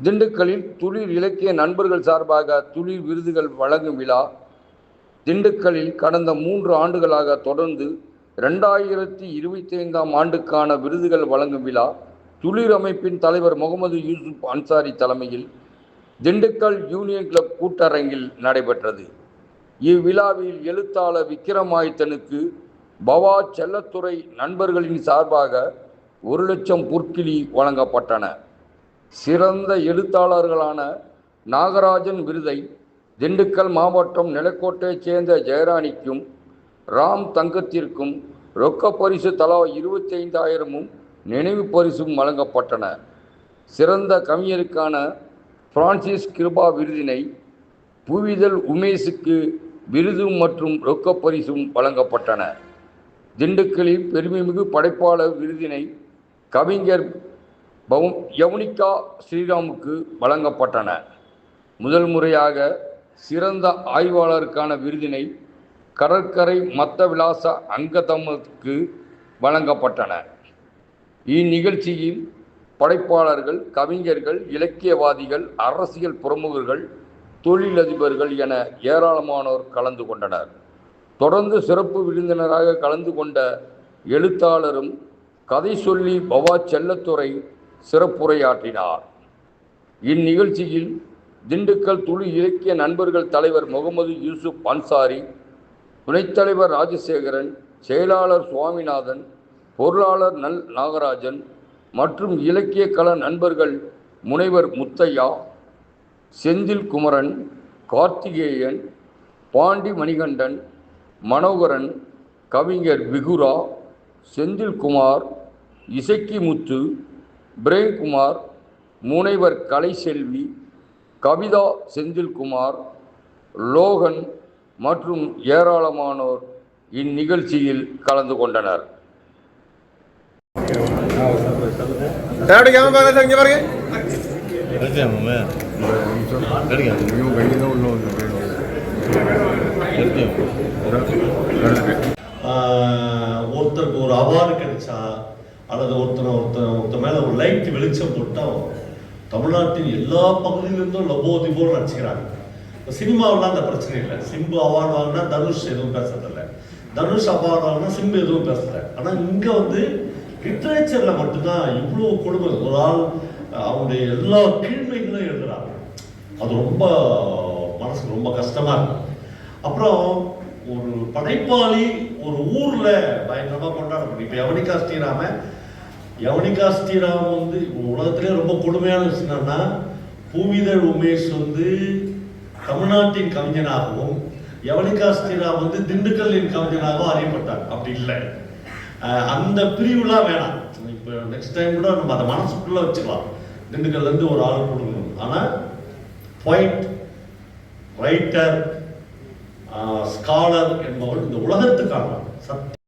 திண்டுக்கல்லில் துளிர் இலக்கிய நண்பர்கள் சார்பாக துளிர் விருதுகள் வழங்கும் விழா திண்டுக்கல்லில் கடந்த 3 ஆண்டுகளாக தொடர்ந்து 2025ஆம் ஆண்டுக்கான விருதுகள் வழங்கும் விழா துளிர் அமைப்பின் தலைவர் முகமது யூசுப் அன்சாரி தலைமையில் திண்டுக்கல் யூனியன் கிளப் கூட்டரங்கில் நடைபெற்றது. இவ்விழாவில் எழுத்தாளர் விக்ரமாதித்தனுக்கு பவா செல்லத்துறை நண்பர்களின் சார்பாக 1 லட்சம் பொற்கிழி வழங்கப்பட்டன. சிறந்த எழுத்தாளர்களான நாகராஜன் விருதை திண்டுக்கல் மாவட்டம் நிலக்கோட்டையைச் சேர்ந்த ஜெயராணிக்கும் ராம் தங்கத்திற்கும் ரொக்க பரிசு தலா 25,000 நினைவு பரிசும் வழங்கப்பட்டன. சிறந்த கவிஞருக்கான பிரான்சிஸ் கிருபா விருதினை புவிதல் உமேஷுக்கு விருது மற்றும் ரொக்க பரிசும் வழங்கப்பட்டன. திண்டுக்கல்லில் பெருமைமிகு படைப்பாளர் விருதினை கவிஞர் யவுனிகா ஸ்ரீராமுக்கு வழங்கப்பட்டன. முதல் முறையாக சிறந்த ஆய்வாளருக்கான விருதினை கடற்கரை மத்த விலாச அங்கதமுக்கு வழங்கப்பட்டன. இந்நிகழ்ச்சியில் படைப்பாளர்கள், கவிஞர்கள், இலக்கியவாதிகள், அரசியல் பிரமுகர்கள், தொழிலதிபர்கள் என ஏராளமானோர் கலந்து கொண்டனர். தொடர்ந்து சிறப்பு விருந்தினராக கலந்து கொண்ட எழுத்தாளரும் கதை சொல்லி பவா செல்லத்துறை சிறப்புரையாற்றினார். இந்நிகழ்ச்சியில் திண்டுக்கல் துளிர் இலக்கிய நண்பர்கள் தலைவர் முகமது யூசுப் அன்சாரி, துணைத் தலைவர் ராஜசேகரன், செயலாளர் சுவாமிநாதன், பொருளாளர் நாகராஜன் மற்றும் இலக்கிய கள நண்பர்கள் முனைவர் முத்தையா, செந்தில் குமரன், கார்த்திகேயன், பாண்டி மணிகண்டன், மனோகரன், கவிஞர் விகுரா, செந்தில்குமார், இசக்கிமுத்து, பிரேம்குமார், முனைவர் கலைசெல்வி, கவிதா செந்தில்குமார், லோகன் மற்றும் ஏராளமானோர் இந்நிகழ்ச்சியில் கலந்து கொண்டனர். ஒருத்தருக்கு ஒரு அவார்டு கிடைச்சா அல்லது ஒருத்தர் மேல ஒரு லைட் வெளிச்சம் போட்டா தமிழ்நாட்டின் எல்லா பகுதியிலிருந்தும் லபோதிபோன்னு நினச்சிக்கிறாங்க. சினிமாவெல்லாம் அந்த பிரச்சனை இல்லை. சிம்பு அவார்டு வாங்கினா தனுஷ் எதுவும் பேசுறதில்லை, தனுஷ் அவார்டு வாங்கினா சிம்பு எதுவும் பேசுறதில்லை. ஆனால் இங்கே வந்து லிட்ரேச்சரில் மட்டும்தான் இவ்வளோ கொடுமை. ஒரு ஆள் அவனுடைய எல்லா கீழ்மைகளும் எழுதுறாங்க. அது ரொம்ப மனசுக்கு ரொம்ப கஷ்டமா இருக்கும். அப்புறம் ஒரு படைப்பாளி ஒரு ஊர்ல பயங்கரமா கொண்டாடப்படும். இப்ப யவனிகா ஸ்ரீராம் வந்து உலகத்திலே ரொம்ப கொடுமையான விஷயம் என்னன்னா, பூவிதழ் உமேஷ் வந்து தமிழ்நாட்டின் கவிஞனாகவும் யவனிகா ஸ்ரீராம் வந்து திண்டுக்கல்லின் கவிஞனாகவும் அறியப்பட்டார். அப்படி இல்லை, அந்த பிரிவுலாம் வேணாம். இப்போ நெக்ஸ்ட் டைம் கூட நம்ம அதை மனசுக்குள்ள வச்சுக்கலாம். திண்டுக்கல்ல இருந்து ஒரு ஆள் கொடுக்கணும். ஆனா பாயிண்ட் ரைட்டர், ஸ்காலர் என்பவர் இந்த உலகத்துக்கான சத்திய